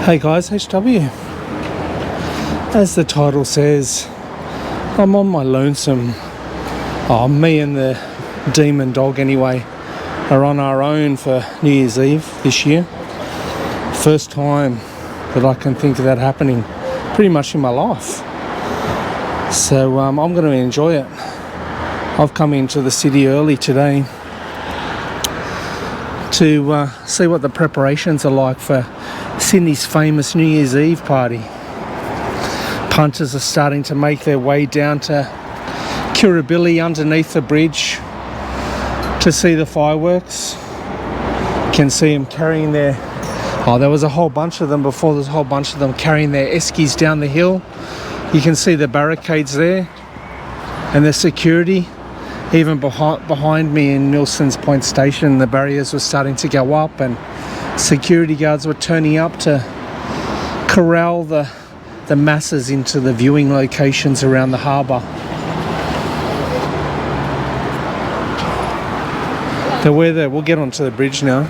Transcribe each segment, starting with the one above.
Hey guys, HW. As the title says, I'm on my lonesome. Me and the demon dog anyway are on our own for New Year's Eve this year. First time that I can think of that happening pretty much in my life. So I'm going to enjoy it. I've come into the city early today to see what the preparations are like for Sydney's famous New Year's Eve party. Punters are starting to make their way down to Quay underneath the bridge to see the fireworks. You can see them carrying their... there was a whole bunch of them before. There's a whole bunch of them carrying their eskies down the hill. You can see the barricades there and the security. Even behind me in Nilsson's Point Station, the barriers were starting to go up and security guards were turning up to corral the masses into the viewing locations around the harbour. The weather, we'll get onto the bridge now.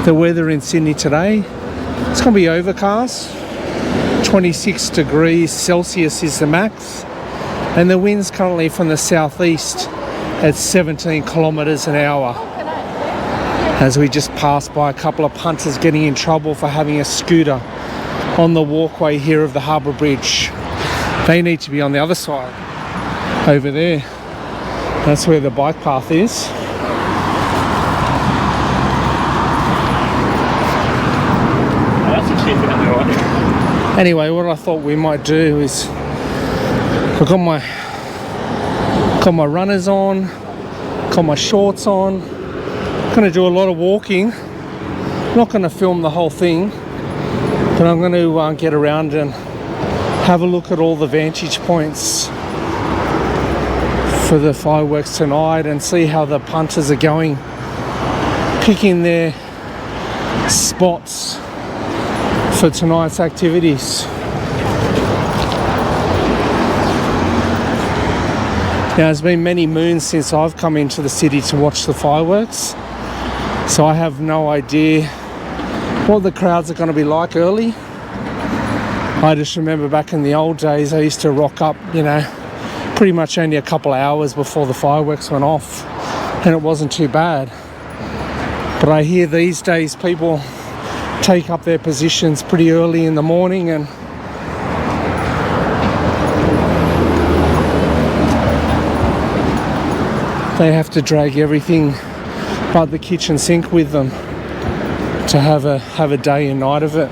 The weather in Sydney today, it's going to be overcast. 26 degrees Celsius is the max, and the wind's currently from the southeast at 17 kilometres an hour. As we just passed by a couple of punters getting in trouble for having a scooter on the walkway here of the Harbour Bridge. They need to be on the other side, over there. That's where the bike path is. Anyway, what I thought we might do is, I've got my runners on, got my shorts on. I'm going to do a lot of walking. I'm not going to film the whole thing, but I'm going to get around and have a look at all the vantage points for the fireworks tonight and see how the punters are going, picking their spots for tonight's activities. Now, it's been many moons since I've come into the city to watch the fireworks, so I have no idea what the crowds are going to be like early. I just remember back in the old days, I used to rock up, pretty much only a couple of hours before the fireworks went off, and it wasn't too bad. But I hear these days people take up their positions pretty early in the morning, and they have to drag everything but the kitchen sink with them to have a day and night of it.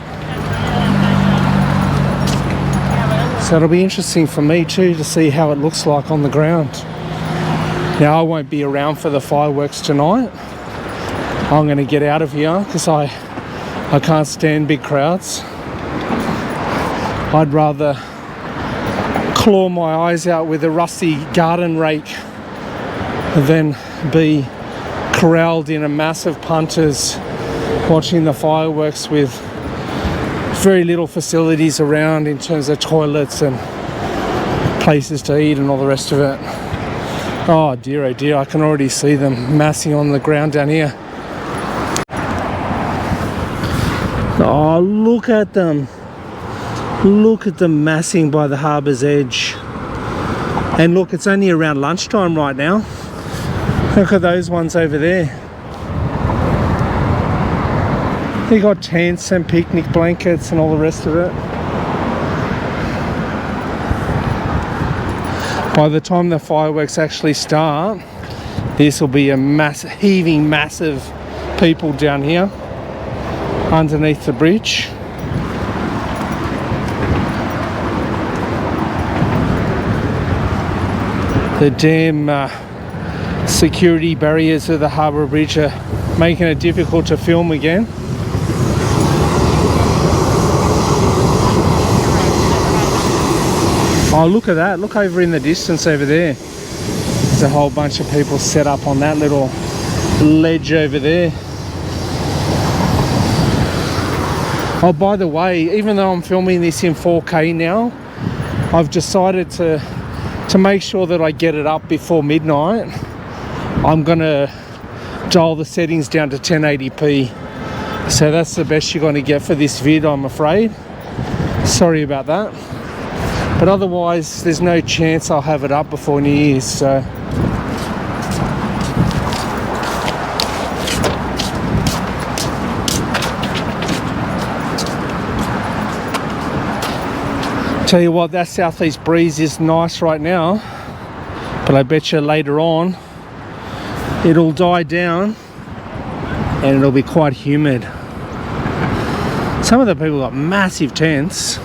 So it'll be interesting for me too to see how it looks like on the ground. Now, I won't be around for the fireworks tonight. I'm going to get out of here because I can't stand big crowds. I'd rather claw my eyes out with a rusty garden rake than be corralled in a mass of punters watching the fireworks with very little facilities around in terms of toilets and places to eat and all the rest of it. Oh dear, I can already see them massing on the ground down here. Oh, look at them. Look at them massing by the harbour's edge. And look, it's only around lunchtime right now. Look at those ones over there. They got tents and picnic blankets and all the rest of it. By the time the fireworks actually start, this will be a heaving mass of people down here underneath the bridge. The damn security barriers of the Harbour Bridge are making it difficult to film again. Oh, look at that. Look over in the distance over there. There's a whole bunch of people set up on that little ledge over there. Oh, by the way, even though I'm filming this in 4K now, I've decided to make sure that I get it up before midnight. I'm gonna dial the settings down to 1080p. So that's the best you're going to get for this vid, I'm afraid. Sorry about that. But otherwise, there's no chance I'll have it up before New Year's, so. Tell you what, that southeast breeze is nice right now, but I bet you later on it'll die down and it'll be quite humid. Some of the people got massive tents.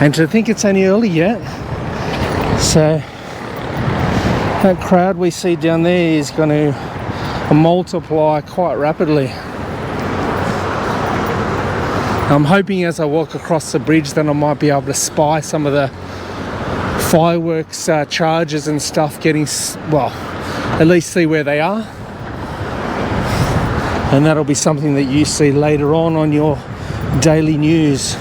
And to think it's only early yet. So that crowd we see down there is going to multiply quite rapidly. I'm hoping as I walk across the bridge then I might be able to spy some of the fireworks charges and stuff getting, well, at least see where they are. And that'll be something that you see later on your daily news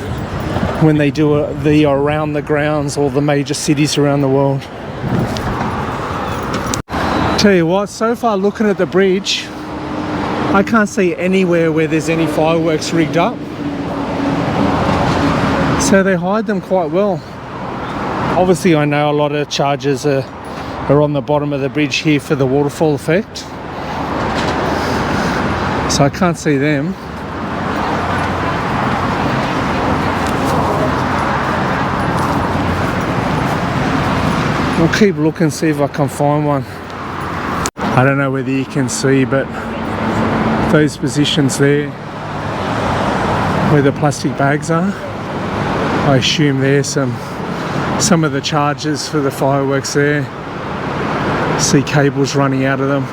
when they do the around the grounds or the major cities around the world. Tell you what, so far looking at the bridge, I can't see anywhere where there's any fireworks rigged up. So they hide them quite well. Obviously I know a lot of charges are on the bottom of the bridge here for the waterfall effect. So I can't see them. I'll keep looking, see if I can find one. I don't know whether you can see, but those positions there where the plastic bags are, I assume there's some of the charges for the fireworks there. See cables running out of them.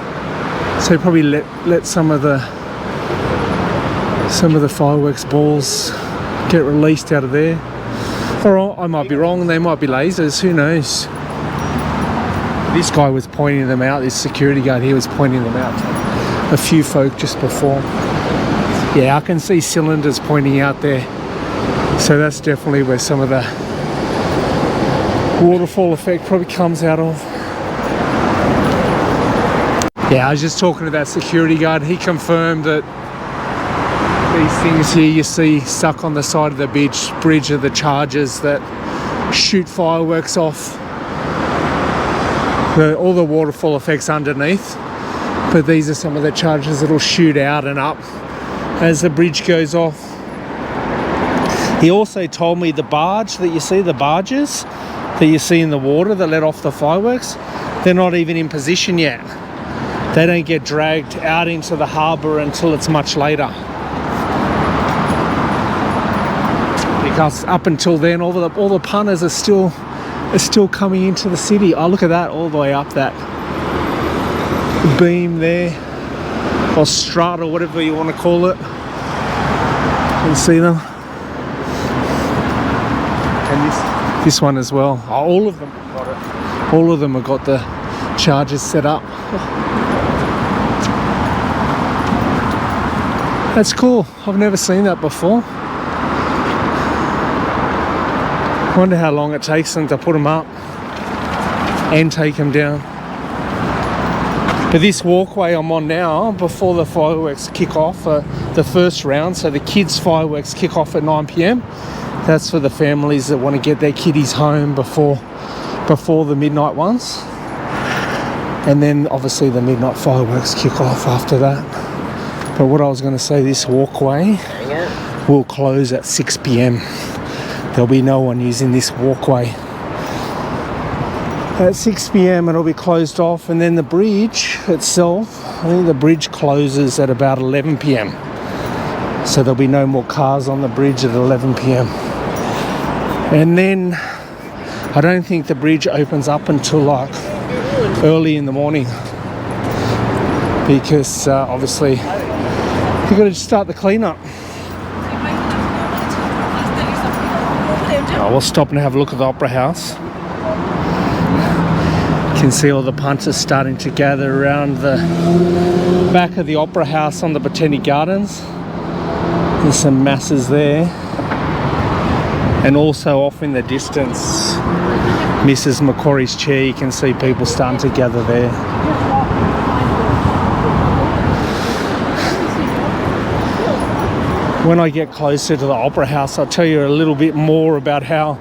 So probably let some of the fireworks balls get released out of there. Or I might be wrong, they might be lasers, who knows. This guy was pointing them out, this security guard here was pointing them out to a few folk just before. Yeah, I can see cylinders pointing out there. So that's definitely where some of the waterfall effect probably comes out of. Yeah, I was just talking to that security guard. He confirmed that these things here you see stuck on the side of the bridge are the charges that shoot fireworks off. All the waterfall effects underneath, but these are some of the charges that'll shoot out and up as the bridge goes off. He also told me the barge that you see, the barges that you see in the water that let off the fireworks, they're not even in position yet. They don't get dragged out into the harbour until it's much later. Because up until then, all the punters are still coming into the city. Oh, look at that, all the way up that beam there, or strata, whatever you want to call it. You can see them. And this one as well. Oh, all of them have got it. All of them have got the charges set up. That's cool. I've never seen that before. Wonder how long it takes them to put them up and take them down. But this walkway I'm on now, before the fireworks kick off, the first round, so the kids' fireworks kick off at 9 p.m. That's for the families that want to get their kiddies home before the midnight ones. And then obviously the midnight fireworks kick off after that. But what I was going to say, this walkway will close at 6 p.m. There'll be no one using this walkway. At 6 p.m. it'll be closed off, and then the bridge itself, I think the bridge closes at about 11 p.m. So there'll be no more cars on the bridge at 11 p.m. And then I don't think the bridge opens up until like early in the morning, because obviously you've got to start the cleanup. We'll stop and have a look at the Opera House. You can see all the punters starting to gather around the back of the Opera House on the Botanic Gardens. There's some masses there. And also off in the distance, Mrs. Macquarie Street, you can see people starting to gather there. When I get closer to the Opera House, I'll tell you a little bit more about how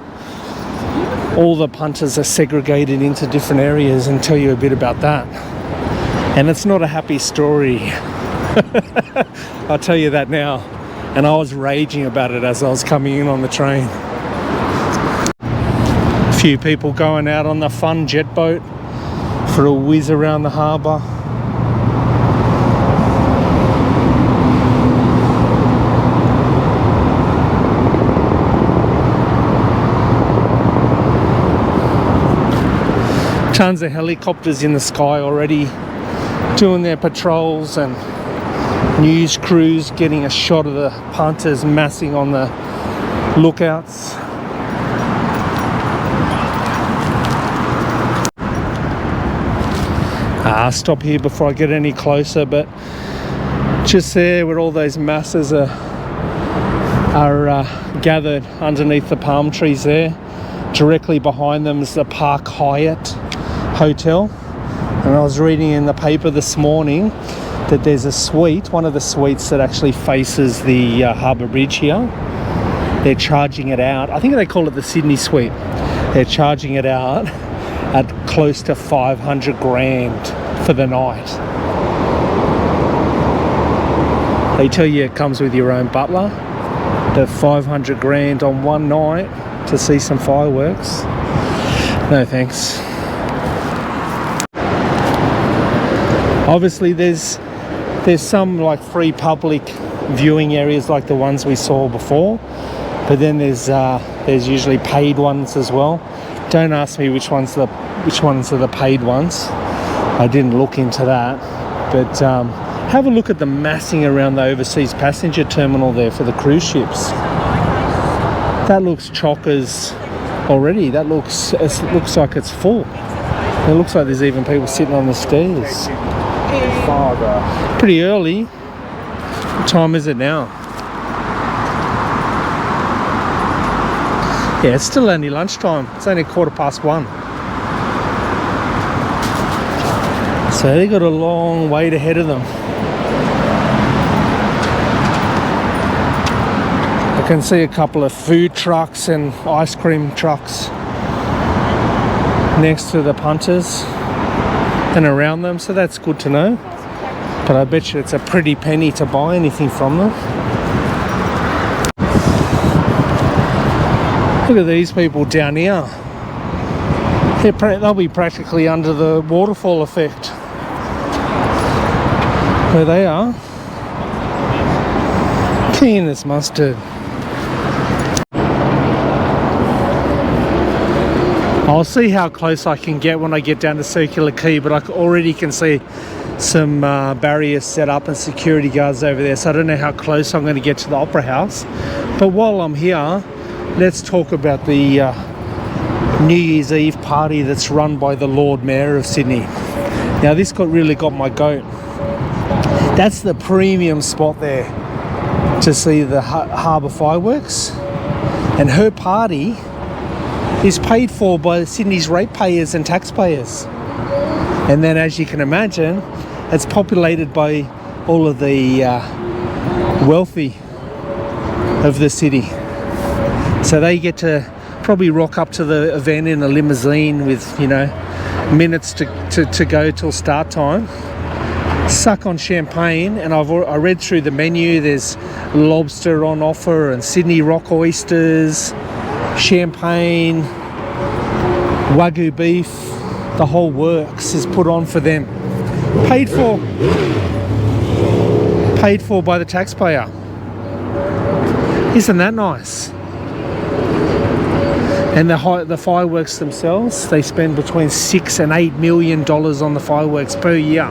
all the punters are segregated into different areas and tell you a bit about that. And it's not a happy story. I'll tell you that now. And I was raging about it as I was coming in on the train. A few people going out on the fun jet boat for a whiz around the harbour. Tons of helicopters in the sky already doing their patrols, and news crews getting a shot of the punters massing on the lookouts. I'll stop here before I get any closer, but just there where all those masses are gathered underneath the palm trees there, directly behind them is the Park Hyatt Hotel. And I was reading in the paper this morning that there's a suite, one of the suites that actually faces the Harbour Bridge here. They're charging it out, I think they call it the Sydney Suite. They're charging it out at close to 500 grand for the night. They tell you it comes with your own butler. The 500 grand on one night to see some fireworks. No thanks. Obviously there's some like free public viewing areas like the ones we saw before, but then there's usually paid ones as well. Don't ask me which ones are the paid ones. I didn't look into that, but have a look at the massing around the overseas passenger terminal there for the cruise ships. That looks chockers already. It looks like it's full. It looks like there's even people sitting on the stairs. Father. Pretty early. What time is it now? Yeah, it's still only lunchtime. It's only 1:15. So they got a long wait ahead of them. I can see a couple of food trucks and ice cream trucks next to the punters and around them, so that's good to know. But I bet you it's a pretty penny to buy anything from them. Look at these people down here. They'll be practically under the waterfall effect. There they are. Keen as mustard. I'll see how close I can get when I get down to Circular Quay, but I already can see some barriers set up and security guards over there, so I don't know how close I'm going to get to the Opera House. But while I'm here, let's talk about the New Year's Eve party that's run by the Lord Mayor of Sydney. Now this really got my goat. That's the premium spot there to see the harbour fireworks, and her party is paid for by Sydney's ratepayers and taxpayers. And then, as you can imagine, it's populated by all of the wealthy of the city. So they get to probably rock up to the event in a limousine with, you know, minutes to go till start time. Suck on champagne, and I read through the menu. There's lobster on offer and Sydney rock oysters, champagne, Wagyu beef, the whole works is put on for them. Paid for by the taxpayer. Isn't that nice? And the fireworks themselves, they spend between $6 and $8 million on the fireworks per year.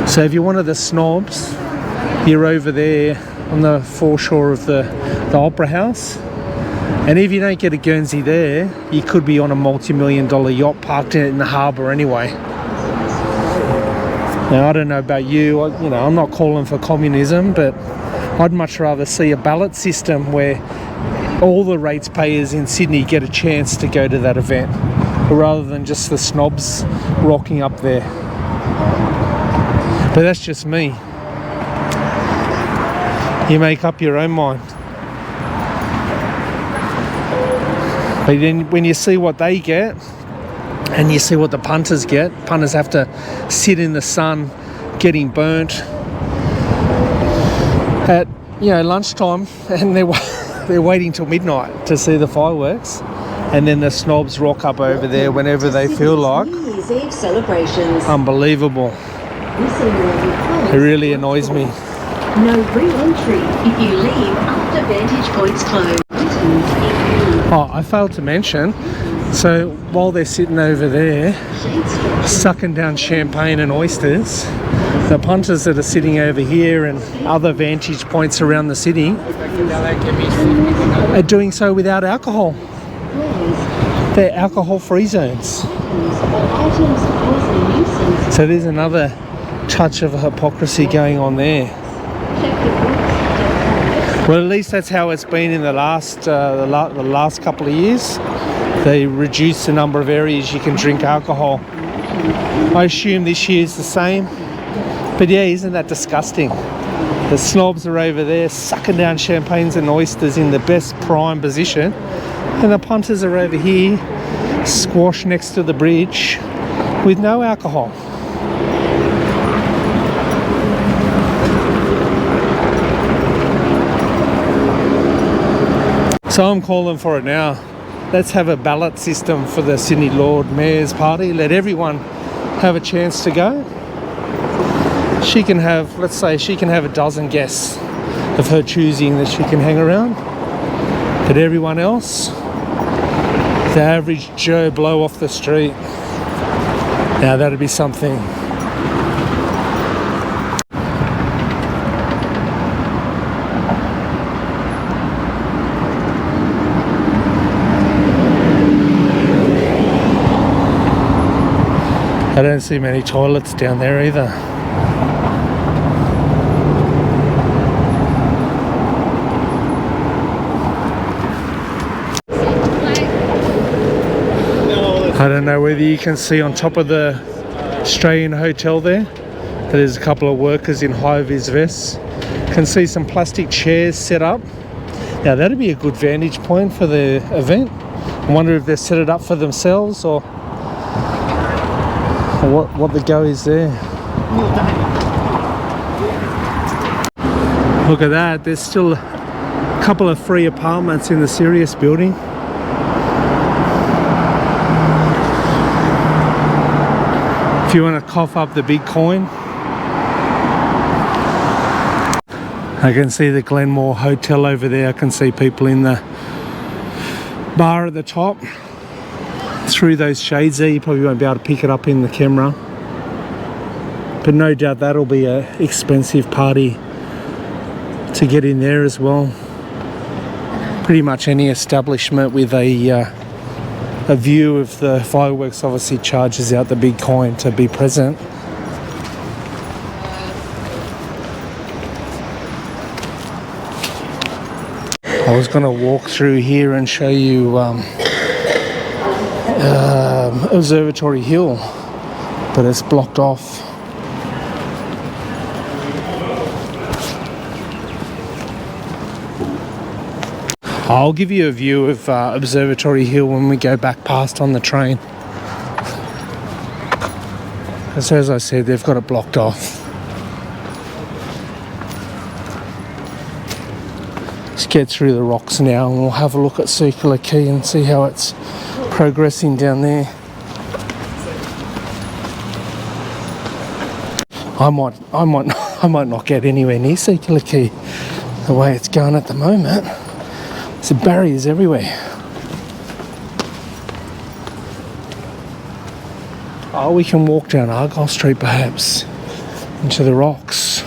So if you're one of the snobs, you're over there on the foreshore of the Opera House. And if you don't get a Guernsey there, you could be on a multi-million-dollar yacht parked in the harbour anyway. Now, I don't know about you, I'm not calling for communism, but I'd much rather see a ballot system where all the ratepayers in Sydney get a chance to go to that event, rather than just the snobs rocking up there. But that's just me. You make up your own mind. But then when you see what they get, and you see what the punters get, punters have to sit in the sun getting burnt at lunchtime, and they're waiting till midnight to see the fireworks, and then the snobs rock up over there whenever they feel like. Unbelievable. It really annoys me. No re-entry if you leave after vantage points close. Oh, I failed to mention, so while they're sitting over there sucking down champagne and oysters, the punters that are sitting over here and other vantage points around the city are doing so without alcohol. They're alcohol-free zones. So there's another touch of hypocrisy going on there. Well, at least that's how it's been in the last couple of years. They reduced the number of areas you can drink alcohol. I assume this year's the same. But yeah, isn't that disgusting? The snobs are over there sucking down champagnes and oysters in the best prime position, and the punters are over here squashed next to the bridge with no alcohol. So I'm calling for it now. Let's have a ballot system for the Sydney Lord Mayor's party. Let everyone have a chance to go. She can have, let's say, she can have a dozen guests of her choosing that she can hang around. But everyone else, the average Joe Blow off the street, now that'd be something. I don't see many toilets down there either. I don't know whether you can see on top of the Australian Hotel there, that there's a couple of workers in high-vis vests. Can see some plastic chairs set up. Now that'd be a good vantage point for the event. I wonder if they set it up for themselves or what the go is there. Look at that, there's still a couple of free apartments in the Sirius building. If you want to cough up the big coin. I can see the Glenmore Hotel over there. I can see people in the bar at the top. Through those shades there, you probably won't be able to pick it up in the camera. But no doubt that'll be an expensive party to get in there as well. Pretty much any establishment with a view of the fireworks obviously charges out the big coin to be present. I was going to walk through here and show you Observatory Hill, but it's blocked off. I'll give you a view of Observatory Hill when we go back past on the train. Because as I said, they've got it blocked off. Let's get through the rocks now and we'll have a look at Circular Quay and see how it's progressing down there. I might not get anywhere near Circular Quay the way it's going at the moment. There's barriers everywhere. Oh, we can walk down Argyle Street perhaps into the rocks.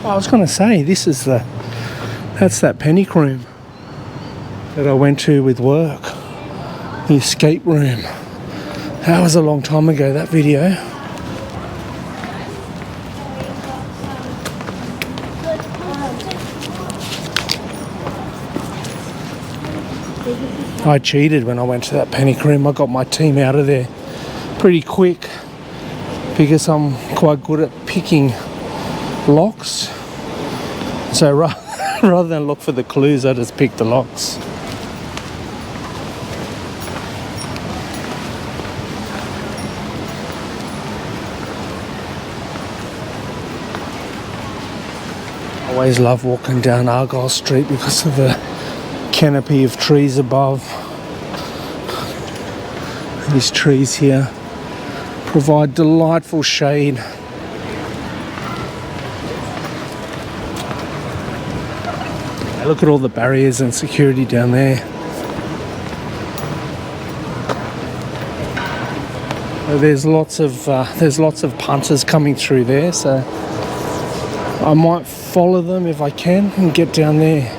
I was going to say, that's that Penny Room that I went to with work. The escape room. That was a long time ago, that video. I cheated when I went to that panic room. I got my team out of there pretty quick because I'm quite good at picking locks. So rather than look for the clues, I just picked the locks. I always love walking down Argyle Street because of the canopy of trees above. These trees here provide delightful shade. Look at all the barriers and security down there. There's lots of punters coming through there, so I might follow them if I can and get down there.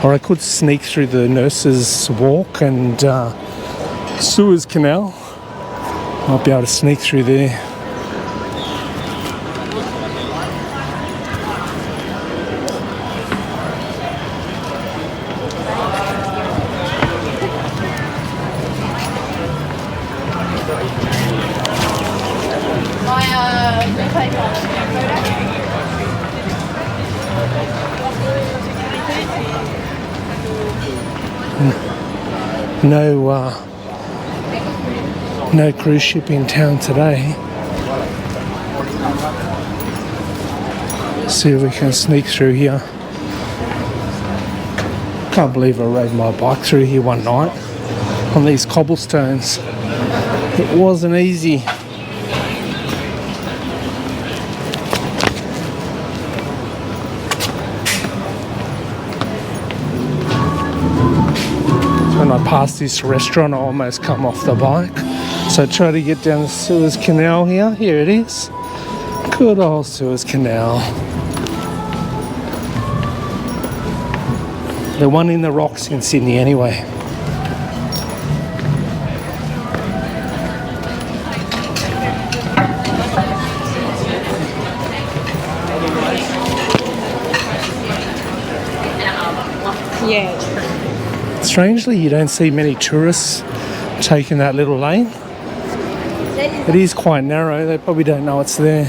Or I could sneak through the Nurses Walk and Suez Canal. Might be able to sneak through there. No cruise ship in town today. See if we can sneak through here. Can't believe I rode my bike through here one night on these cobblestones. It wasn't easy. When I passed this restaurant, I almost come off the bike. So I try to get down the Suez Canal here. Here it is. Good old Suez Canal. The one in the rocks in Sydney anyway. Yeah. Strangely, you don't see many tourists taking that little lane. It is quite narrow. They probably don't know it's there.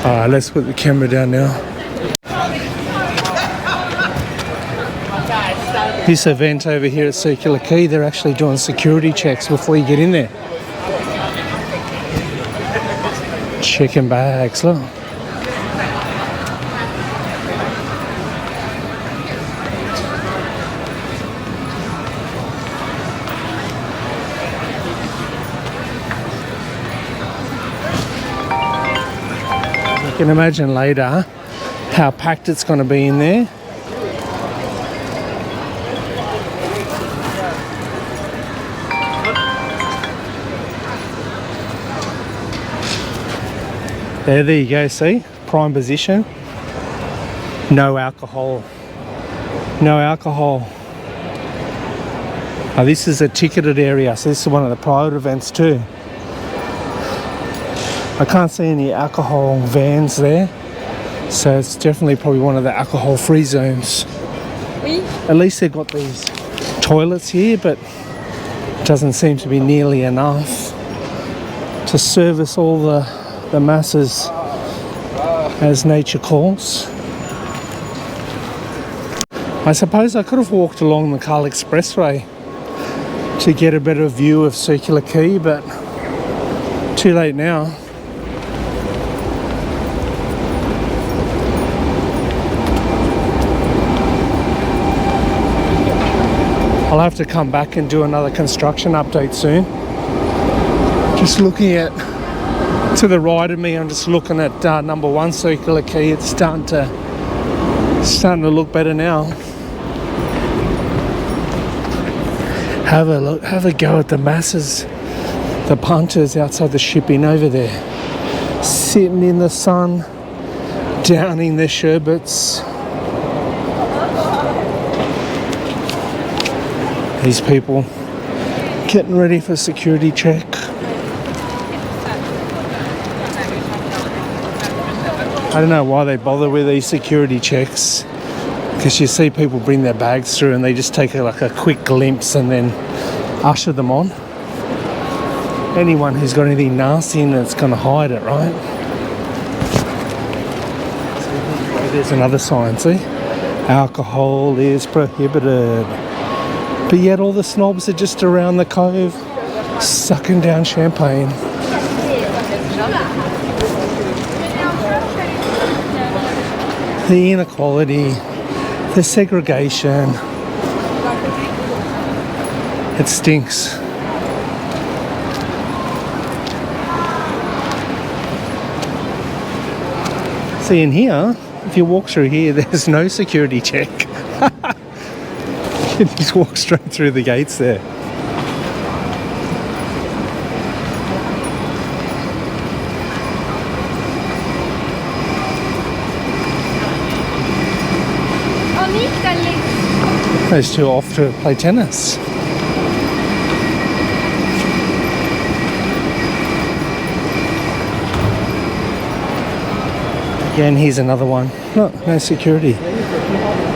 Alright, let's put the camera down now. This event over here at Circular Quay, they're actually doing security checks before you get in there. Checking bags, look. You can imagine later how packed it's going to be in there. There you go, see? Prime position. No alcohol. No alcohol. Now this is a ticketed area, so this is one of the private events too. I can't see any alcohol vans there, so it's definitely probably one of the alcohol-free zones. At least they've got these toilets here, but it doesn't seem to be nearly enough to service all the masses as nature calls. I suppose I could have walked along the Carl Expressway to get a better view of Circular Quay, but too late now. I'll have to come back and do another construction update soon. Just looking at to the right of me, I'm just looking at number 1 Circular Quay. It's starting to look better now. Have a look, have a go at the masses The punters outside the shipping over there, sitting in the sun, downing their sherbets. These people getting ready for security check. I don't know why they bother with these security checks, because you see people bring their bags through and they just take like a quick glimpse and then usher them on. Anyone who's got anything nasty in it's going to hide it, right? There's another sign, see? Alcohol is prohibited. But yet all the snobs are just around the cove sucking down champagne. The inequality, the segregation, it stinks. See, in here, if you walk through here, there's no security check. You can just walk straight through the gates there. Those two are off to play tennis. Again, here's another one. Look, no security.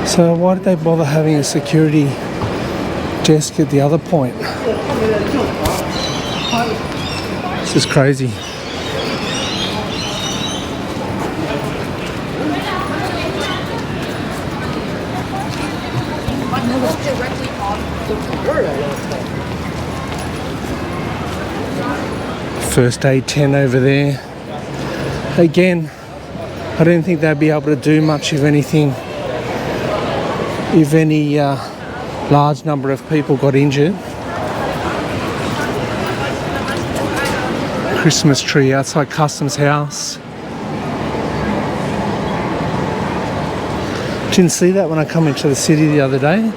So why did they bother having a security desk at the other point? This is crazy. First aid tent over there. Again, I don't think they'd be able to do much of anything if any large number of people got injured. Christmas tree outside Customs House. Didn't see that when I come into the city the other day.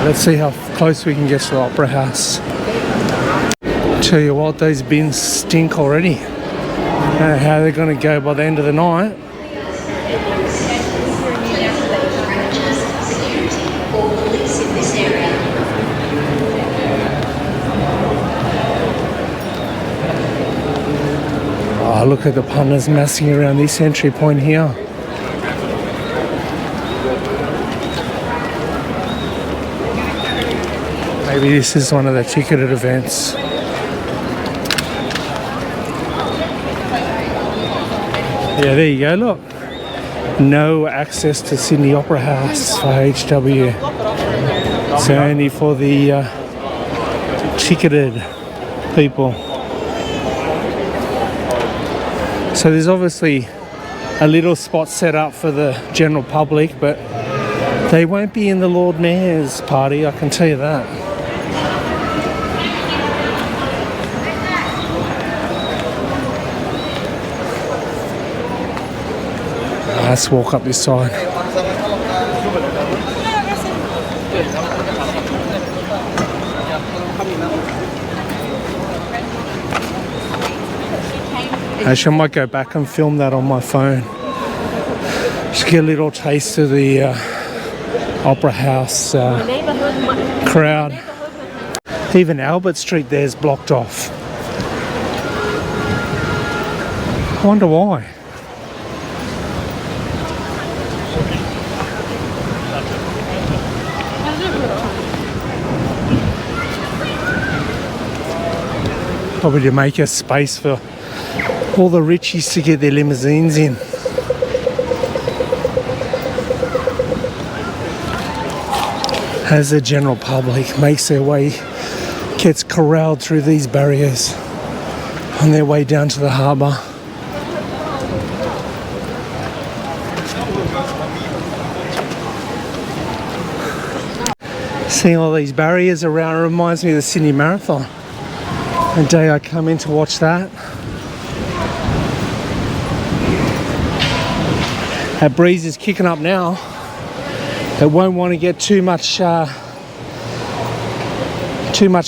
Let's see how close we can get to the Opera House. Tell you what, those bins stink already. I don't know how they're going to go by the end of the night. Oh, look at the punters massing around this entry point here. Maybe this is one of the ticketed events. Yeah, there you go, look. No access to Sydney Opera House for HW. So only for the ticketed people. So there's obviously a little spot set up for the general public, but they won't be in the Lord Mayor's party, I can tell you that. Let's walk up this side. Actually, I might go back and film that on my phone. Just get a little taste of the Opera House crowd. Even Albert Street there's blocked off. I wonder why. Probably to make a space for all the richies to get their limousines in. As the general public makes their way, gets corralled through these barriers on their way down to the harbour. Seeing all these barriers around reminds me of the Sydney Marathon. The day I come in to watch that, That breeze is kicking up now. It won't want to get too much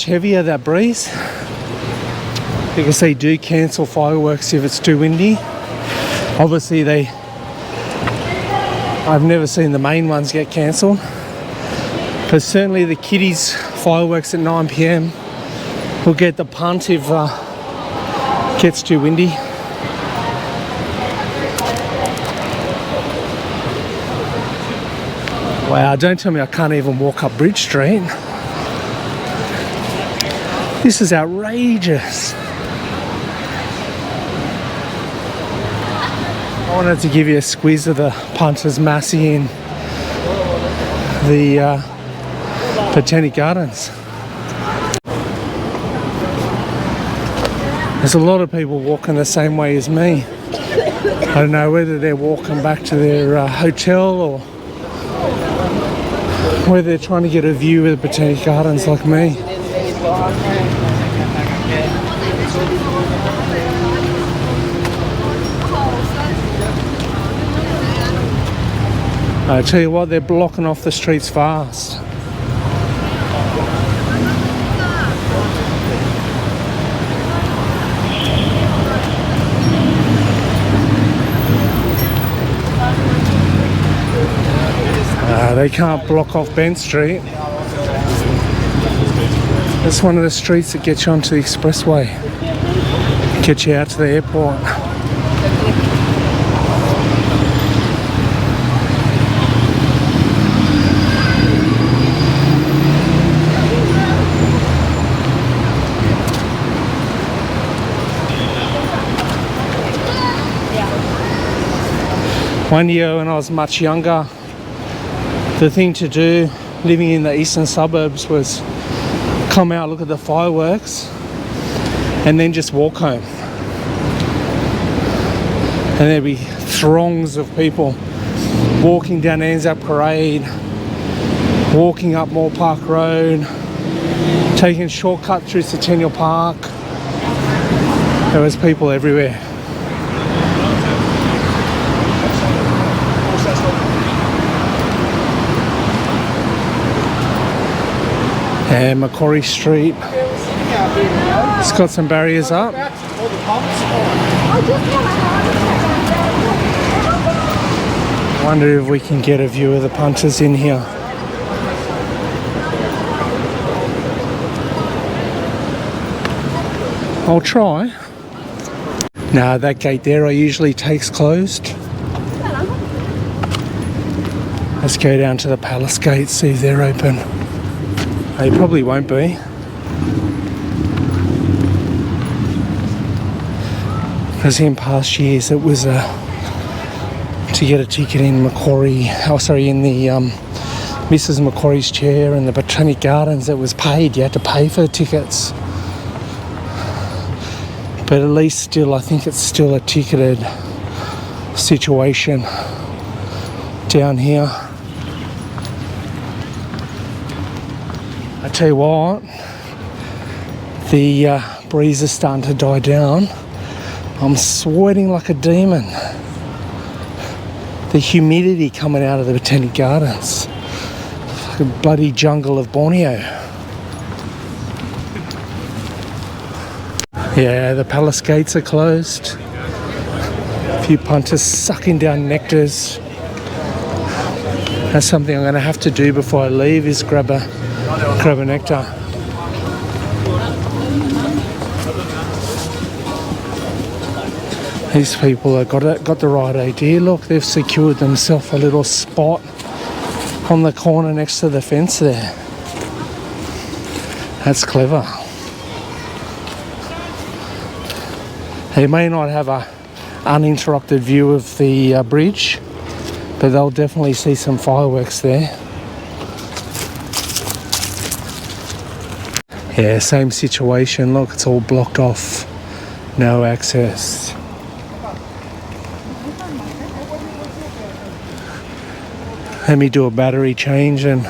heavier, that breeze, because they do cancel fireworks if it's too windy. Obviously I've never seen the main ones get cancelled, but certainly the kiddies fireworks at 9 p.m. will get the punt if it gets too windy. Wow, don't tell me I can't even walk up Bridge Street. This is outrageous. I wanted to give you a squeeze of the Punters Massey in the Botanic Gardens. There's a lot of people walking the same way as me. I don't know whether they're walking back to their hotel or whether they're trying to get a view of the Botanic Gardens like me. I tell you what, they're blocking off the streets fast. They can't block off Bent Street. It's one of the streets that gets you onto the expressway, gets you out to the airport. One year when I was much younger, the thing to do living in the eastern suburbs was come out, look at the fireworks, and then just walk home. And there'd be throngs of people walking down Anzac Parade, walking up Moore Park Road, taking a shortcut through Centennial Park. There was people everywhere. And Macquarie Street, it's got some barriers up. Wonder if we can get a view of the punters in here. I'll try. Now that gate there I usually take's closed. Let's go down to the Palace Gate, see if they're open. They probably won't be. Because in past years it was to get a ticket in Macquarie, in the Mrs. Macquarie's chair in the Botanic Gardens, it was paid. You had to pay for the tickets. But at least still, I think it's still a ticketed situation down here. I tell you what, the breeze is starting to die down. I'm sweating like a demon. The humidity coming out of the Botanic Gardens, like a bloody jungle of Borneo. Yeah, the Palace Gates are closed. A few punters sucking down nectars. That's something I'm going to have to do before I leave, is grab a nectar. These people have got the right idea. Look, they've secured themselves a little spot on the corner next to the fence there. That's clever. They may not have a uninterrupted view of the bridge, but they'll definitely see some fireworks there. Yeah, same situation. Look, it's all blocked off. No access. Let me do a battery change and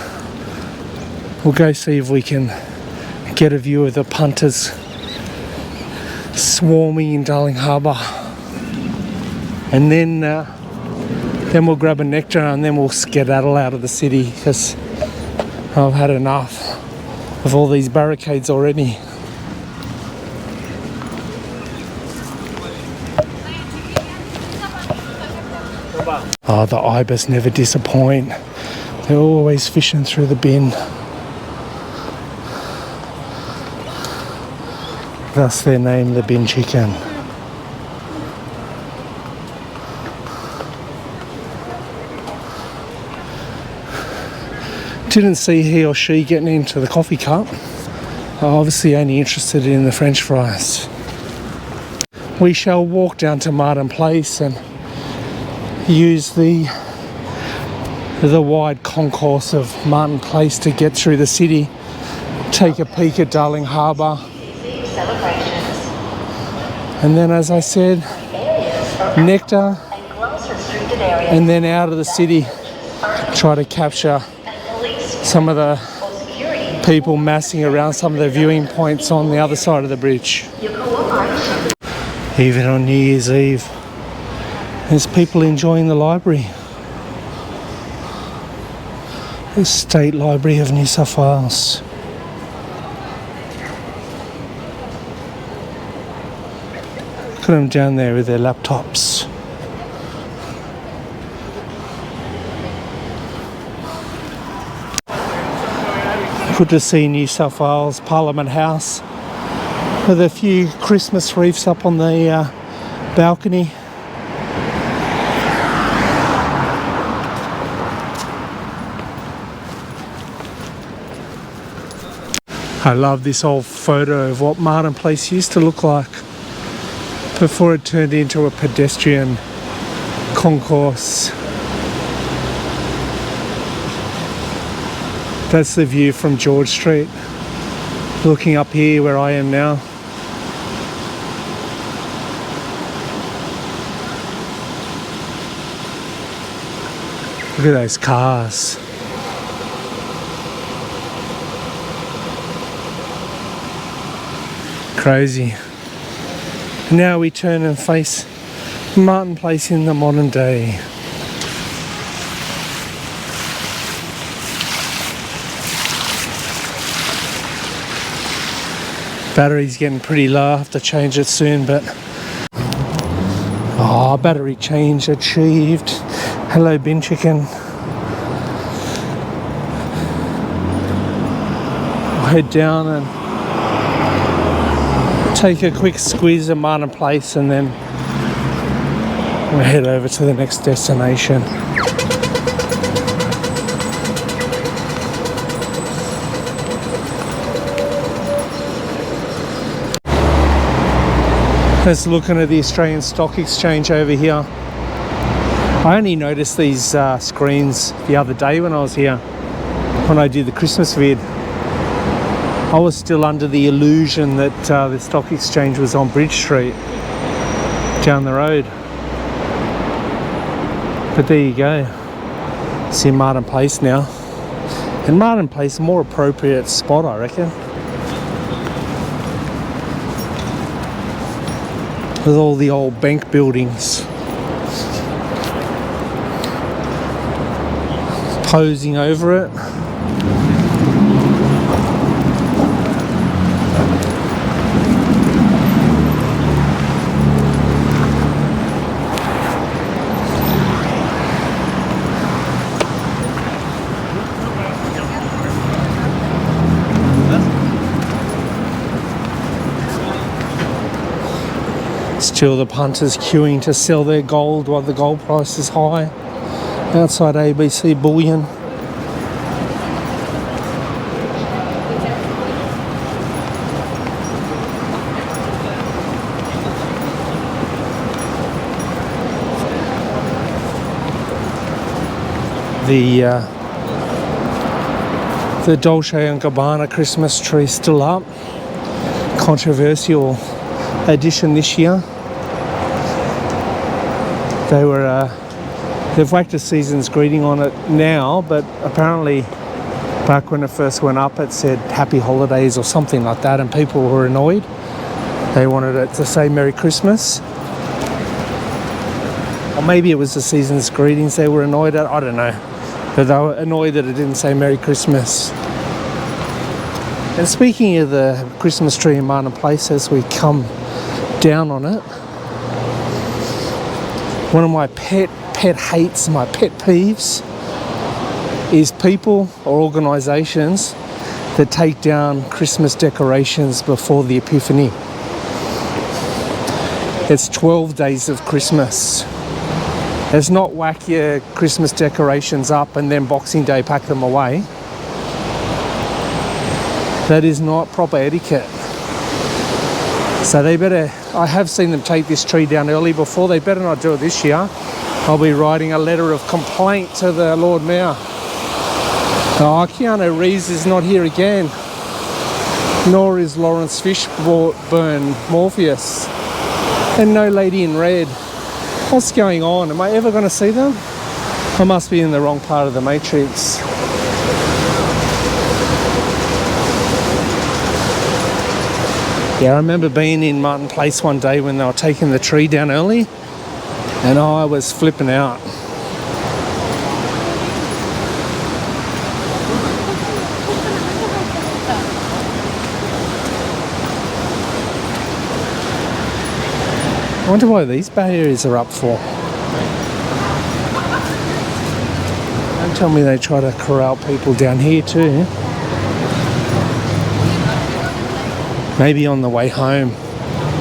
we'll go see if we can get a view of the punters swarming in Darling Harbour. And then Then we'll grab a nectar and then we'll skedaddle out of the city because I've had enough of all these barricades already. Oh, the ibis never disappoint. They're always fishing through the bin. Thus their name, the bin chicken. Didn't see he or she getting into the coffee cup. Obviously only interested in the French fries. We shall walk down to Martin Place and use the wide concourse of Martin Place to get through the city. Take a peek at Darling Harbour. And then, as I said, nectar, and then out of the city, try to capture some of the people massing around some of the viewing points on the other side of the bridge. Even on New Year's Eve, there's people enjoying the library. The State Library of New South Wales. Look at them down there with their laptops. Good to see New South Wales Parliament House with a few Christmas wreaths up on the balcony. I love this old photo of what Martin Place used to look like before it turned into a pedestrian concourse. That's the view from George Street, looking up here where I am now. Look at those cars. Crazy. Now we turn and face Martin Place in the modern day. Battery's getting pretty low, I have to change it soon, but oh, battery change achieved. Hello, bin chicken. I'll head down and take a quick squeeze at Martin Place and then we'll head over to the next destination. Let's looking at the Australian Stock Exchange over here. I only noticed these screens the other day when I was here, when I did the Christmas vid. I was still under the illusion that the Stock Exchange was on Bridge Street, down the road. But there you go. It's in Martin Place now. And Martin Place, a more appropriate spot, I reckon. With all the old bank buildings posing over it. Still the punters queuing to sell their gold while the gold price is high. Outside ABC Bullion. The Dolce & Gabbana Christmas tree still up. Controversial addition this year. They've whacked a season's greeting on it now, but apparently back when it first went up it said Happy Holidays or something like that, and people were annoyed. They wanted it to say Merry Christmas. Or maybe it was the season's greetings they were annoyed at. I don't know. But they were annoyed that it didn't say Merry Christmas. And speaking of the Christmas tree in Martin Place, as we come down on it, one of my pet hates, my pet peeves, is people or organisations that take down Christmas decorations before the Epiphany. It's 12 days of Christmas. It's not whack your Christmas decorations up and then Boxing Day pack them away. That is not proper etiquette. So they better, I have seen them take this tree down early before, they better not do it this year. I'll be writing a letter of complaint to the Lord Mayor. Oh, Keanu Reeves is not here again. Nor is Lawrence Fishburne Morpheus. And no Lady in Red. What's going on? Am I ever going to see them? I must be in the wrong part of the Matrix. Yeah, I remember being in Martin Place one day when they were taking the tree down early, and I was flipping out. I wonder why these barriers are up for. Don't tell me they try to corral people down here too. Maybe on the way home.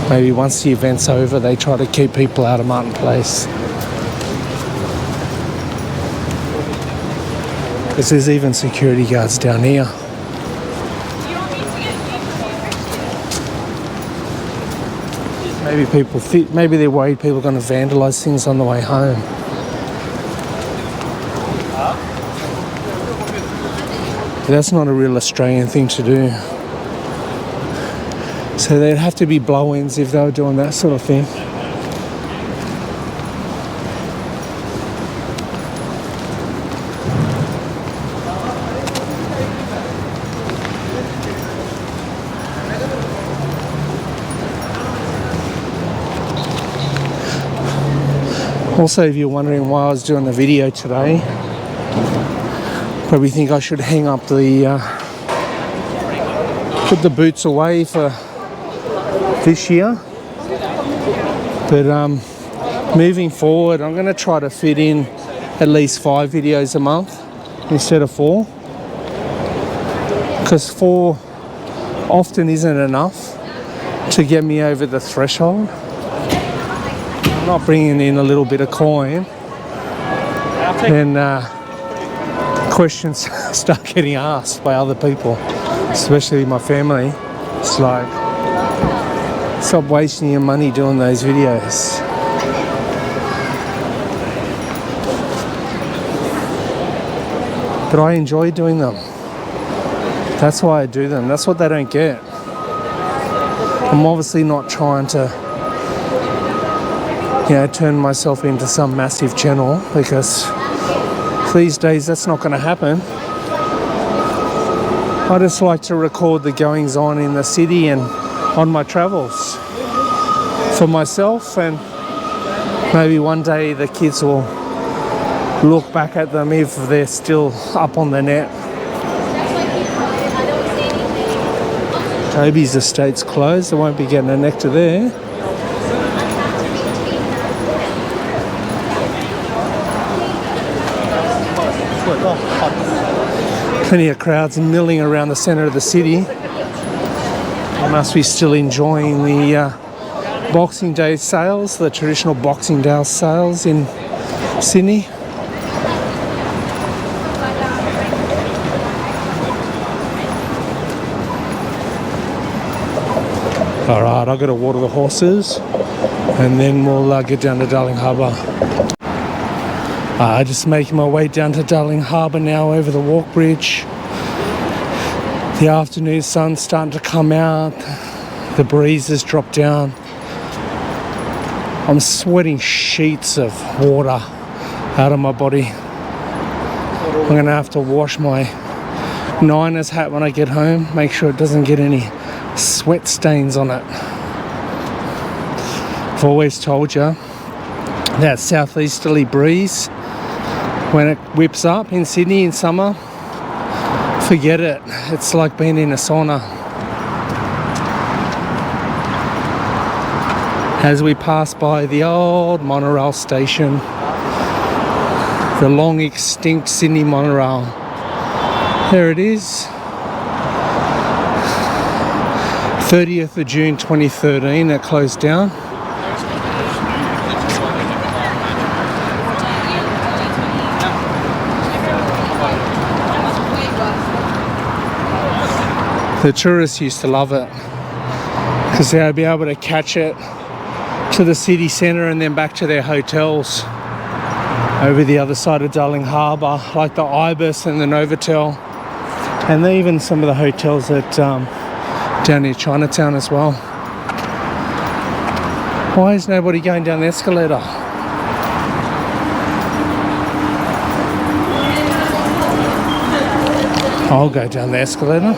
Maybe once the event's over, they try to keep people out of Martin Place. Because there's even security guards down here. Maybe they're worried people are going to vandalise things on the way home. But that's not a real Australian thing to do. So there'd have to be blow-ins if they were doing that sort of thing. Also, if you're wondering why I was doing the video today, probably think I should hang up the put the boots away for this year. But moving forward, I'm going to try to fit in at least 5 videos a month instead of 4, because 4 often isn't enough to get me over the threshold. Not bringing in a little bit of coin, then questions start getting asked by other people, especially my family. It's like, stop wasting your money doing those videos. But I enjoy doing them. That's why I do them. That's what they don't get. I'm obviously not trying to turn myself into some massive channel, because these days that's not going to happen. I just like to record the goings on in the city and on my travels for myself, and maybe one day the kids will look back at them if they're still up on the net. Toby's estate's closed, I won't be getting a nectar there. Plenty of crowds milling around the centre of the city. They must be still enjoying the Boxing Day sales, the traditional Boxing Day sales in Sydney. Alright, I've got to water the horses and then we'll get down to Darling Harbour. Just making my way down to Darling Harbour now over the walk bridge. The afternoon sun's starting to come out. The breeze has dropped down. I'm sweating sheets of water out of my body. I'm going to have to wash my Niners hat when I get home. Make sure it doesn't get any sweat stains on it. I've always told you, That southeasterly breeze, when it whips up in Sydney in summer, forget it. It's like being in a sauna. As we pass by the old monorail station, the long extinct Sydney monorail. There it is. 30th of June 2013, it closed down. The tourists used to love it because they'd be able to catch it to the city centre and then back to their hotels over the other side of Darling Harbour, like the Ibis and the Novotel, and even some of the hotels that down near Chinatown as well. Why is nobody going down the escalator? I'll go down the escalator.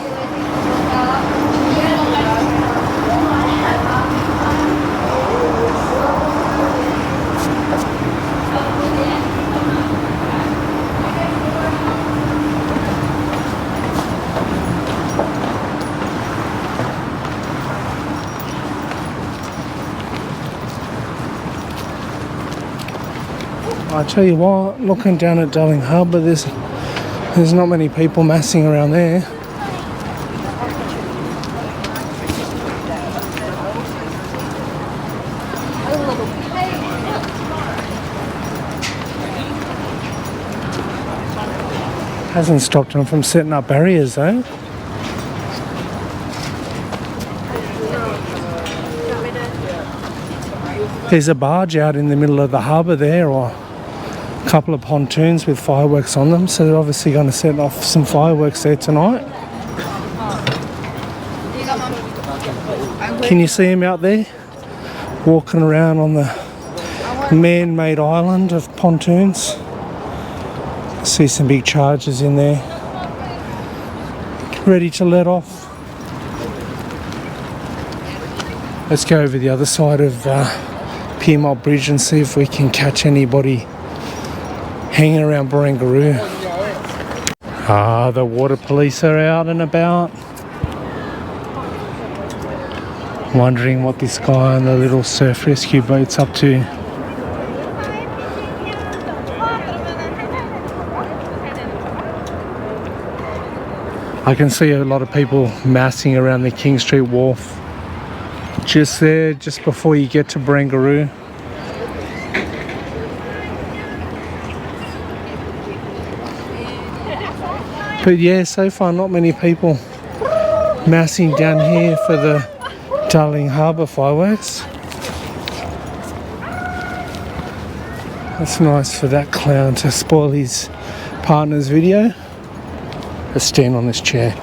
I tell you what, looking down at Darling Harbour, there's not many people massing around there. Hasn't stopped them from setting up barriers though. There's a barge out in the middle of the harbour there, or a couple of pontoons with fireworks on them, so they're obviously going to set off some fireworks there tonight. Can you see them out there walking around on the man-made island of pontoons? See some big chargers in there ready to let off. Let's go over the other side of Liverpool Bridge and see if we can catch anybody hanging around Barangaroo. The water police are out and about. Wondering what this guy on the little surf rescue boat's up to. I can see a lot of people massing around the King Street Wharf. Just there, just before you get to Barangaroo. But yeah, so far not many people massing down here for the Darling Harbour fireworks. That's nice for that clown to spoil his partner's video. Let's stand on this chair.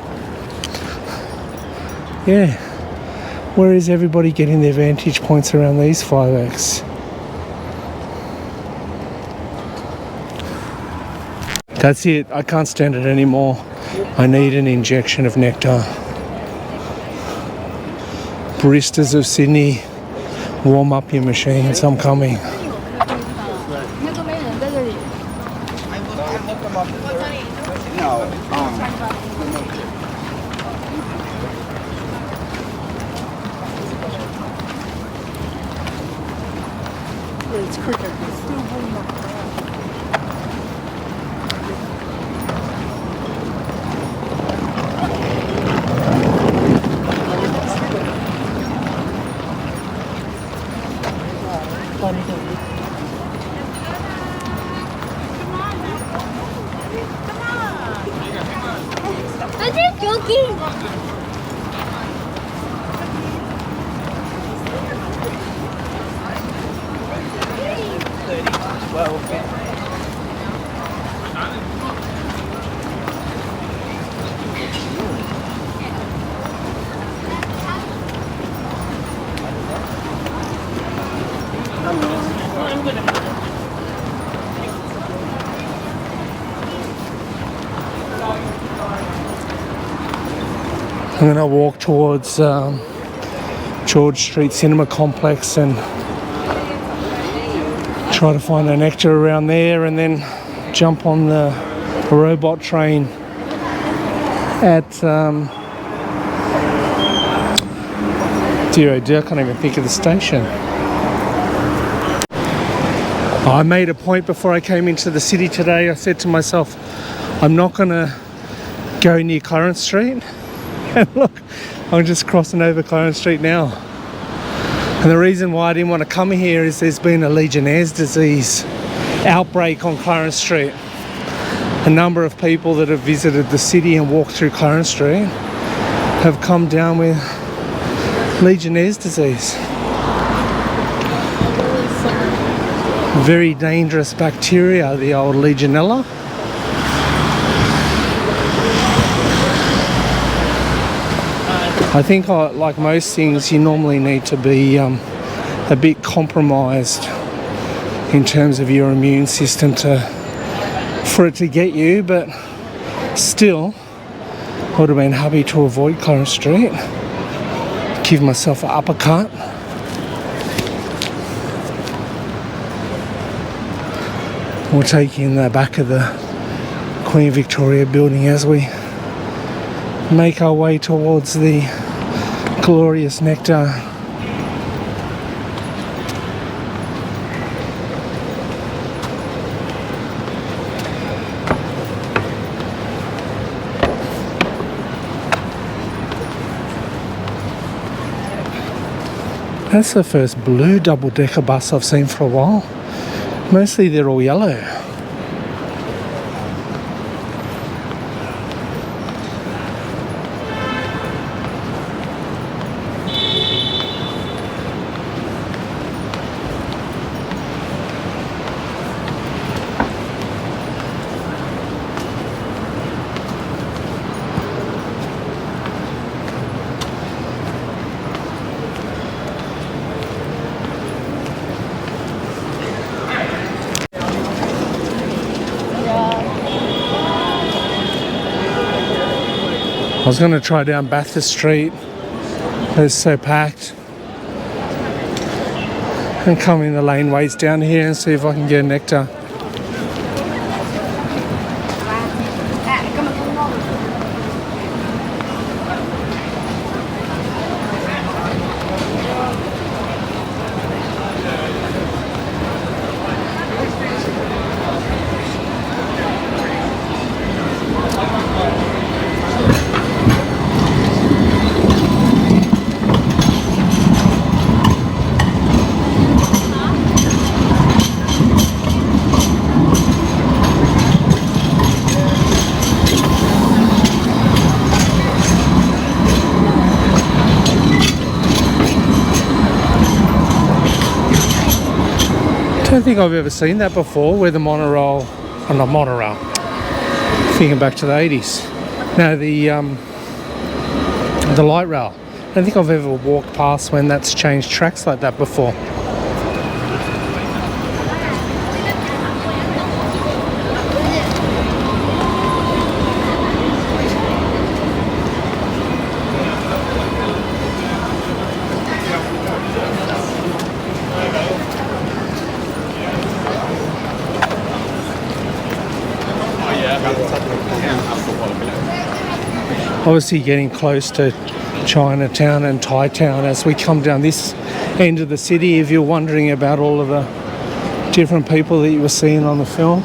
Yeah, where is everybody getting their vantage points around these fireworks? That's it, I can't stand it anymore. I need an injection of nectar. Baristas of Sydney, warm up your machines, I'm coming. I'm just joking. I'm going to walk towards George Street Cinema Complex and Try to find a nectar around there and then jump on the robot train at dear oh dear, I can't even think of the station. I made a point before I came into the city today. I said to myself, I'm not going to go near Clarence Street. And look, I'm just crossing over Clarence Street now. And the reason why I didn't want to come here is there's been a Legionnaire's disease outbreak on Clarence Street. A number of people that have visited the city and walked through Clarence Street have come down with Legionnaire's disease. Very dangerous bacteria, the old Legionella. I think, like most things, you normally need to be a bit compromised in terms of your immune system for it to get you, but still, I would have been happy to avoid Clarence Street. Give myself an uppercut. We're taking the back of the Queen Victoria building as we make our way towards the glorious nectar. That's the first blue double-decker bus I've seen for a while. Mostly they're all yellow. I was going to try down Bathurst Street, but it's so packed, and come in the laneways down here and see if I can get a nectar. I don't think I've ever seen that before, where the monorail, not monorail, thinking back to the 80s. No, the light rail. I don't think I've ever walked past when that's changed tracks like that before. Obviously getting close to Chinatown and Thai Town as we come down this end of the city, if you're wondering about all of the different people that you were seeing on the film.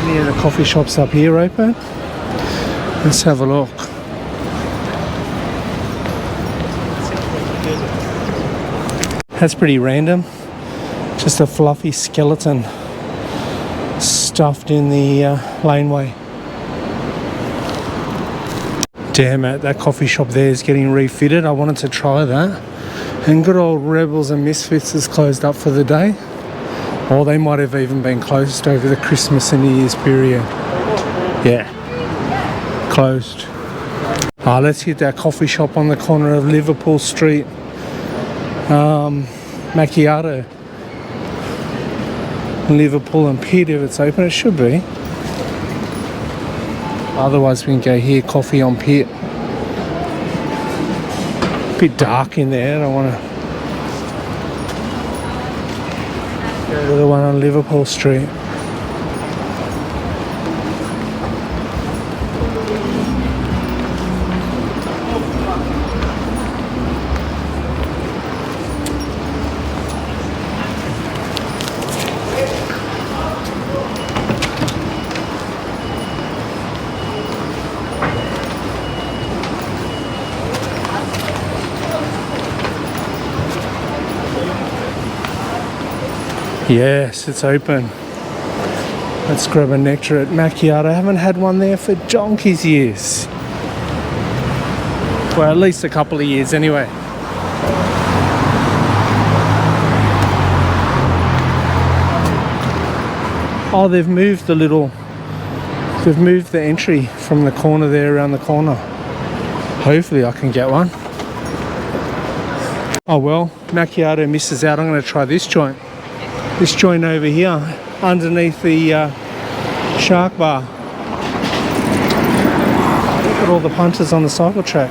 Any of the coffee shops up here open? Let's have a look. That's pretty random. Just a fluffy skeleton stuffed in the laneway. Damn it, that coffee shop there is getting refitted. I wanted to try that. And good old Rebels and Misfits is closed up for the day. Or they might have even been closed over the Christmas and New Year's period. Yeah, closed. Let's hit that coffee shop on the corner of Liverpool Street. Macchiato. Liverpool and Pitt, if it's open, it should be. Otherwise we can go here, coffee on Pitt. Bit dark in there, I don't want to The one on Liverpool Street. Yes, it's open. Let's grab a nectar at Macquarie. I haven't had one there for donkey's years. Well, at least a couple of years anyway. Oh, they've moved they've moved the entry from the corner there around the corner. Hopefully I can get one. Oh well, Macchiato misses out. I'm going to try this joint. This joint over here, underneath the shark bar. Look at all the punters on the cycle track.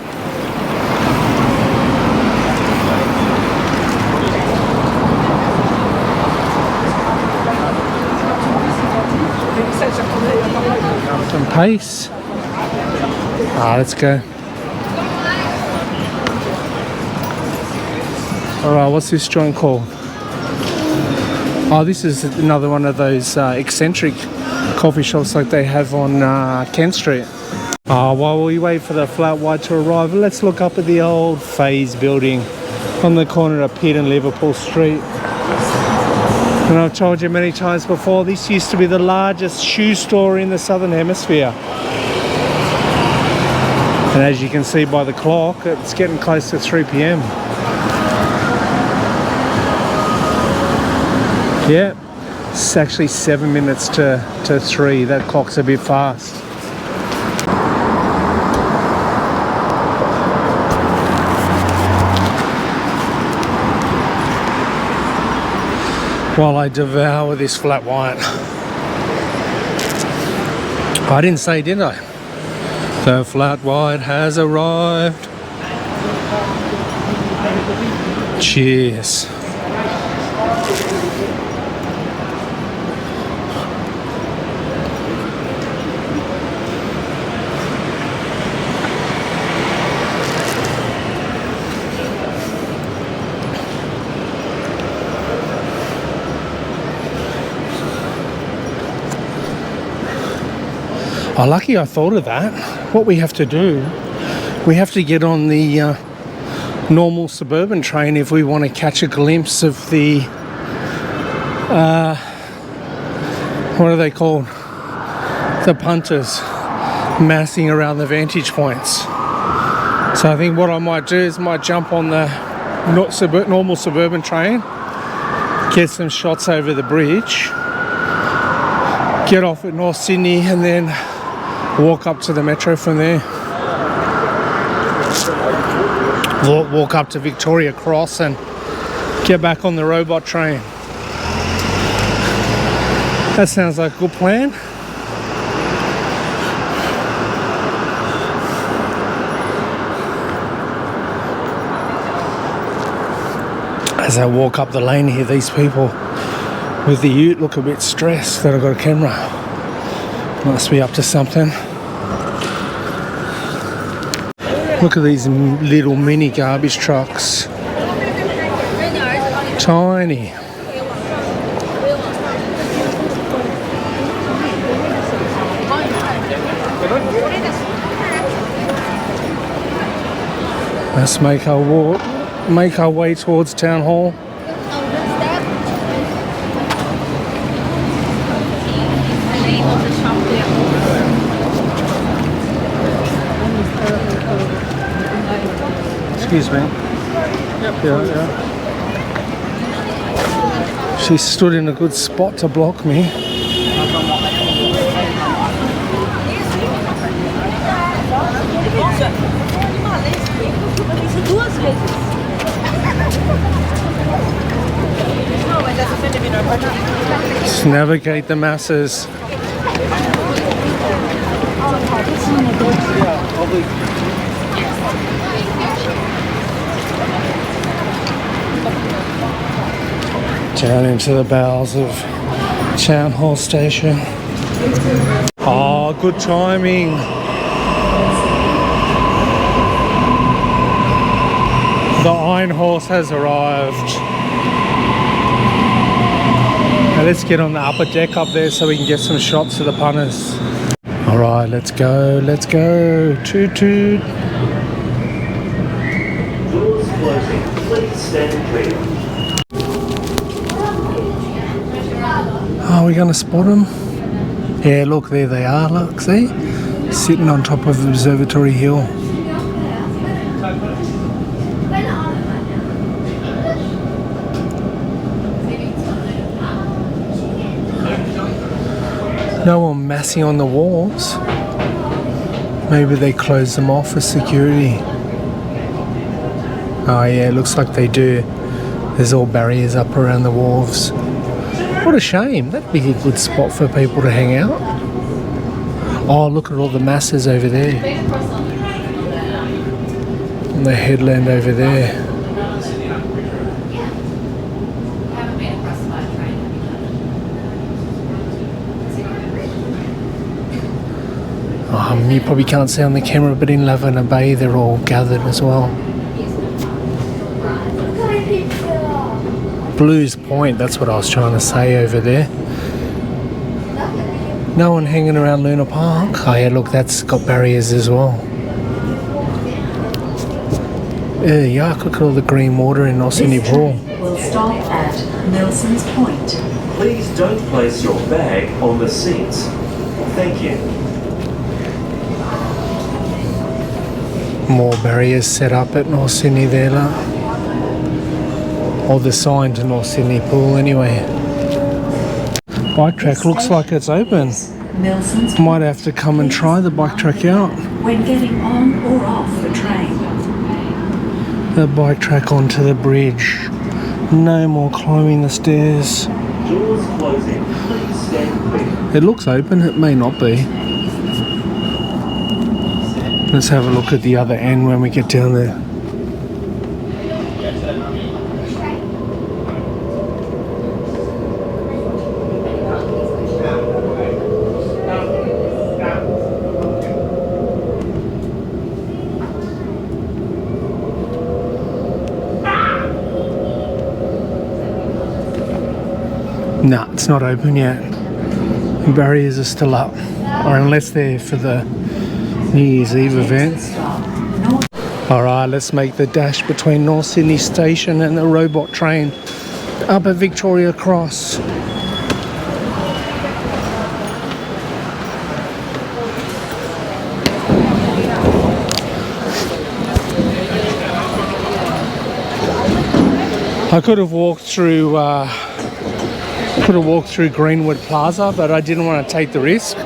Some pace. Let's go. Alright, what's this joint called? Oh, this is another one of those eccentric coffee shops like they have on Kent Street. While we wait for the flat white to arrive, let's look up at the old Phase building on the corner of Pitt and Liverpool Street. And I've told you many times before, this used to be the largest shoe store in the Southern Hemisphere. And as you can see by the clock, it's getting close to 3 p.m. Yeah, it's actually 7 minutes to 3. That clock's a bit fast. While I devour this flat white. I didn't say, did I? The flat white has arrived. Cheers. Oh, lucky I thought of that. What we have to do, we have to get on the normal suburban train if we want to catch a glimpse of the, what are they called? The punters massing around the vantage points. So I think what I might do is might jump on the normal suburban train, get some shots over the bridge, get off at North Sydney and then walk up to the metro from there. Walk up to Victoria Cross and get back on the robot train. That sounds like a good plan. As I walk up the lane here, these people with the ute look a bit stressed that I've got a camera. Must be up to something. Look at these little mini garbage trucks. Tiny. Let's make our way towards Town Hall. Excuse me. Yeah. She stood in a good spot to block me. Just navigate the masses. Down into the bowels of Town Hall Station. Oh, good timing. The Iron Horse has arrived. Now let's get on the upper deck up there so we can get some shots of the punters. Alright, let's go, let's go. Toot toot. Doors closing. Please stand clear. Are we going to spot them? Yeah, look, there they are, look, see? Sitting on top of Observatory Hill. No one massing on the walls. Maybe they close them off for security. Oh yeah, looks like they do. There's all barriers up around the wharves. What a shame. That'd be a good spot for people to hang out. Oh, look at all the masses over there. And the headland over there. You probably can't see on the camera, but in Lavender Bay they're all gathered as well. Blues Point, that's what I was trying to say over there. No one hanging around Luna Park. Oh yeah, look, that's got barriers as well. Yuck, look at all the green water in Sydney Pool. Will stop at Nelson's Point. Please don't place your bag on the seats. Thank you. More barriers set up at North Sydney there, look. Or the sign to North Sydney Pool anyway. Bike track looks like it's open. Nelson's Might have to come and try the bike track out. when getting on or off the train. The bike track onto the bridge. No more climbing the stairs. Doors closing. Please stand clear. It looks open, it may not be. Let's have a look at the other end when we get down there. No, it's not open yet. The barriers are still up, or unless they're for the New Year's Eve event. Alright, let's make the dash between North Sydney Station and the robot train up at Victoria Cross. I could have walked through Greenwood Plaza, but I didn't want to take the risk.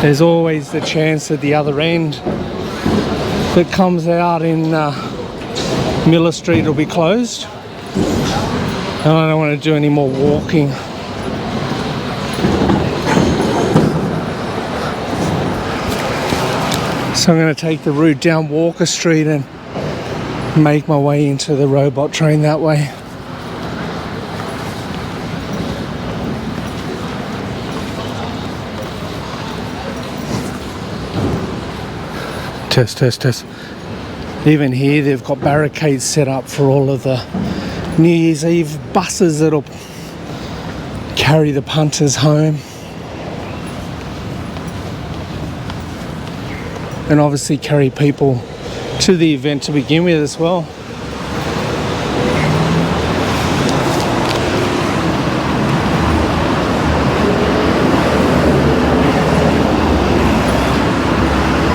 There's always the chance at the other end that comes out in Miller Street will be closed. And I don't want to do any more walking. So I'm going to take the route down Walker Street and make my way into the robot train that way. Test, test, test. Even here they've got barricades set up for all of the New Year's Eve buses that'll carry the punters home. And obviously carry people to the event to begin with as well.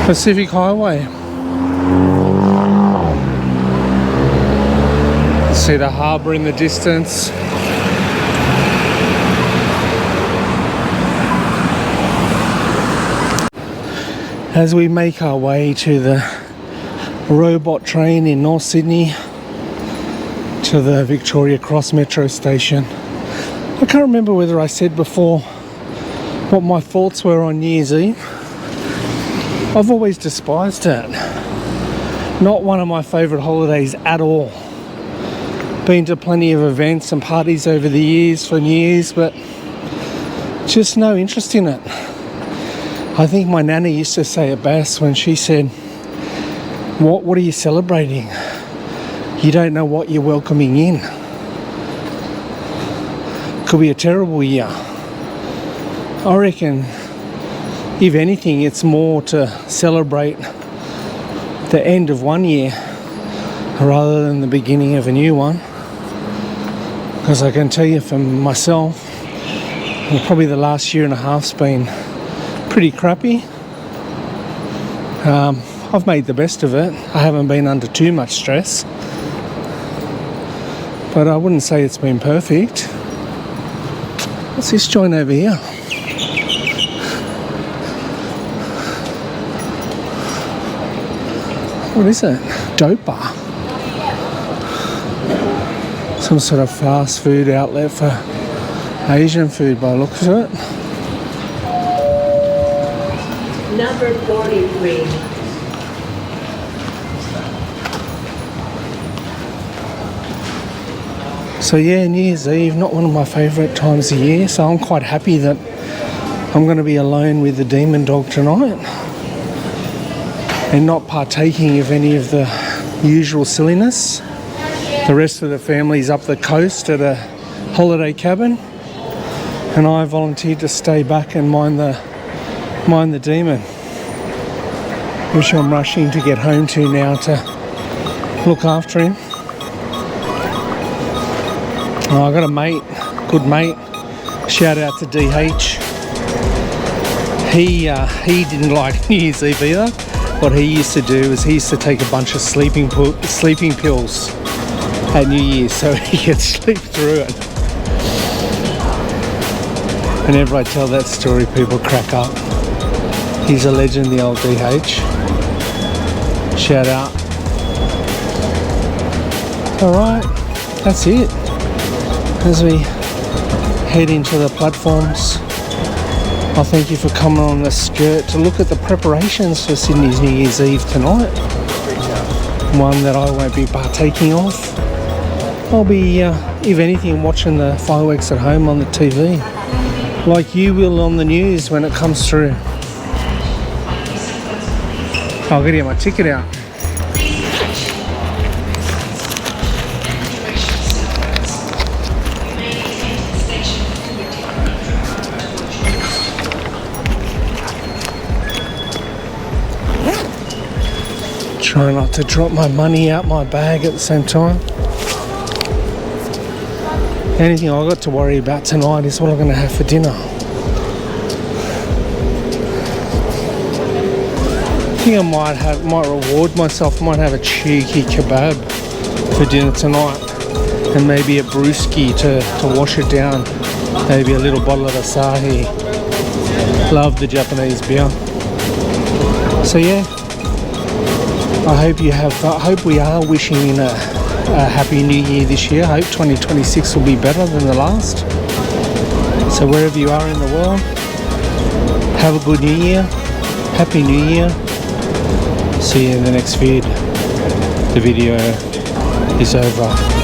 Pacific Highway. See the harbour in the distance. As we make our way to the robot train in North Sydney to the Victoria Cross metro station. I can't remember whether I said before what my thoughts were on New Year's Eve. I've always despised it. Not one of my favourite holidays at all. Been to plenty of events and parties over the years for New Year's, but just no interest in it. I think my nana used to say it best when she said, what are you celebrating? You don't know what you're welcoming in. Could be a terrible year. I reckon, if anything, it's more to celebrate the end of one year rather than the beginning of a new one. Because I can tell you for myself, well, probably the last year and a half's been pretty crappy. I've made the best of it. I haven't been under too much stress, but I wouldn't say it's been perfect. What's this joint over here? What is it? Dope bar. Some sort of fast food outlet for Asian food by the looks of it. Number 43. So yeah, New Year's Eve, not one of my favourite times of year, so I'm quite happy that I'm going to be alone with the demon dog tonight and not partaking of any of the usual silliness. The rest of the family's up the coast at a holiday cabin, and I volunteered to stay back and mind the demon, which I'm rushing to get home to now to look after him. Oh, I got a mate, good mate. Shout out to DH. He didn't like New Year's Eve either. What he used to do is he used to take a bunch of sleeping pills at New Year's so he could sleep through it. Whenever I tell that story, people crack up. He's a legend, the old DH. Shout out. Alright, that's it. As we head into the platforms, I thank you for coming on the skirt to look at the preparations for Sydney's New Year's Eve tonight. One that I won't be partaking of. I'll be, if anything, watching the fireworks at home on the TV, like you will on the news when it comes through. I'll get my ticket out. Try not to drop my money out my bag at the same time. Anything I've got to worry about tonight is what I'm going to have for dinner. I think I might reward myself. I might have a cheeky kebab for dinner tonight, and maybe a brewski to wash it down. Maybe a little bottle of Asahi. Love the Japanese beer. So yeah, I hope we are wishing in a happy new year this year. I hope 2026 will be better than the last. So wherever you are in the world, have a good new year. Happy New Year. See you in the next vid. The video is over.